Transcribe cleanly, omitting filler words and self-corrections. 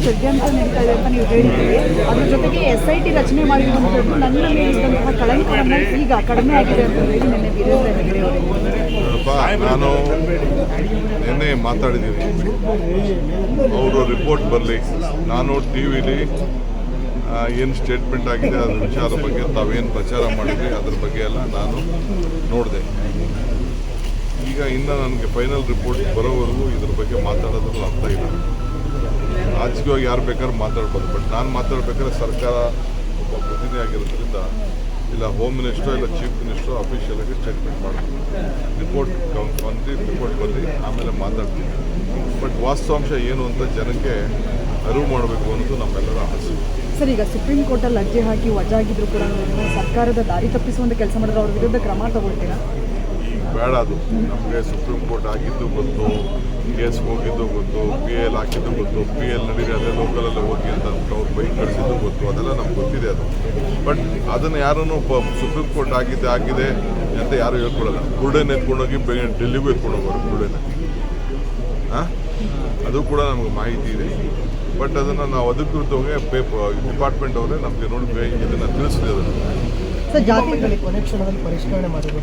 ಷಡ್ಯಂತ್ರ ನಡೀತಾ ಇದೆ ಅಂತ ನೀವು ಹೇಳಿದ್ದೀರಿ. ಅದ್ರ ಜೊತೆಗೆ SIT ರಚನೆ ಮಾಡಿರುವಂಥದ್ದು ನನ್ನ ಮೇಲಿದ್ದಂತಹ ಕಳಂಕವನ್ನು ಈಗ ಕಡಿಮೆ ಆಗಿದೆ ಅಂತ ಹೇಳಿ ನಿನ್ನೆ ವೀರೇಂದ್ರ ಹೆಗ್ಗಡೆ ಅವರು ನಾನು ನಿನ್ನೆ ಮಾತಾಡಿದ್ದೀನಿ. ಅವರು ರಿಪೋರ್ಟ್ ಬರಲಿ, ನಾನು ಟಿ ವಿಲಿ ಏನು ಸ್ಟೇಟ್ಮೆಂಟ್ ಆಗಿದೆ ಅದ್ರ ವಿಚಾರದ ಬಗ್ಗೆ ತಾವೇನು ಪ್ರಚಾರ ಮಾಡಿದ್ರಿ ಅದ್ರ ಬಗ್ಗೆ ಎಲ್ಲ ನಾನು ನೋಡಿದೆ. ಈಗ ಇನ್ನು ನನಗೆ ಫೈನಲ್ ರಿಪೋರ್ಟ್ ಬರೋವರೆಗೂ ಇದ್ರ ಬಗ್ಗೆ ಮಾತಾಡೋದ್ರಲ್ಲಿ ಅರ್ಥ ಇಲ್ಲ. ರಾಜಕೀಯವಾಗಿ ಯಾರು ಬೇಕಾದ್ರೂ ಮಾತಾಡ್ಬೋದು, ಬಟ್ ನಾನು ಮಾತಾಡ್ಬೇಕಾದ್ರೆ ಸರ್ಕಾರ ಒಬ್ಬ ಪ್ರತಿನಿಧಿ ಆಗಿರೋದ್ರಿಂದ ಇಲ್ಲ ಹೋಮ್ ಮಿನಿಸ್ಟ್ರೋ ಇಲ್ಲ ಚೀಫ್ ಮಿನಿಸ್ಟ್ರೋ ಅಫಿಷಿಯಲಾಗಿ ಸ್ಟೇಟ್ಮೆಂಟ್ ಮಾಡಬೇಕು. ರಿಪೋರ್ಟ್ ಬಂದು ಆಮೇಲೆ ಮಾತಾಡ್ತೀನಿ. ಬಟ್ ವಾಸ್ತವಾಂಶ ಏನು ಅಂತ ಜನಕ್ಕೆ ಅರಿವು ಮಾಡಬೇಕು ಅನ್ನೋದು ನಮ್ಮೆಲ್ಲರ ಆಸೆ. ಸರ್, ಈಗ ಸುಪ್ರೀಂ ಕೋರ್ಟಲ್ಲಿ ಅರ್ಜಿ ಹಾಕಿ ವಜಾಗಿದ್ರು ಕೂಡ ಸರ್ಕಾರದ ದಾರಿ ತಪ್ಪಿಸುವಂಥ ಕೆಲಸ ಮಾಡಿದ್ರೆ ಅವ್ರ ವಿರುದ್ಧ ಕ್ರಮ ತಗೊಳ್ತೀರಾ? ಬೇಡ, ಅದು ನಮಗೆ ಸುಪ್ರೀಂ ಕೋರ್ಟ್ ಆಗಿದ್ದು ಗೊತ್ತು, ಕೇಸ್ ಹೋಗಿದ್ದು ಗೊತ್ತು, PL ಹಾಕಿದ್ದು ಗೊತ್ತು, PL ನಡೀರಿ ಅಲ್ಲೇ ಲೋಕಲಲ್ಲೇ ಹೋಗಿ ಅಂತ ಅವ್ರು ಬೈಕ್ ಕಳಿಸಿದ್ದು ಗೊತ್ತು, ಅದೆಲ್ಲ ನಮ್ಗೆ ಗೊತ್ತಿದೆ ಅದು. ಬಟ್ ಅದನ್ನು ಯಾರನ್ನು ಸುಪ್ರೀಂ ಕೋರ್ಟ್ ಆಗಿದೆ ಅಂತ ಯಾರು ಹೇಳ್ಕೊಡಲ್ಲ. ಬುರುಡೆನ ಎತ್ಕೊಂಡೋಗಿ ಡೆಲ್ಲಿಗೂ ಎತ್ಕೊಂಡು ಹೋಗೋರು ಬುರುಡೆನ, ಅದು ಕೂಡ ನಮಗೆ ಮಾಹಿತಿ ಇದೆ. ಬಟ್ ಅದನ್ನು ನಾವು ಅಧಿಕೃತವಾಗಿ ಡಿಪಾರ್ಟ್ಮೆಂಟ್ ಅವರೇ ನಮಗೆ ನೋಡಿ ಇದನ್ನು ತಿಳಿಸಿದೆ. ಅದನ್ನು ಸರ್, ಜಾತಿಗಳಿಗೆ ಕೊನೆ ಕ್ಷಣದಲ್ಲಿ ಪರಿಷ್ಕರಣೆ ಮಾಡಿದ್ರು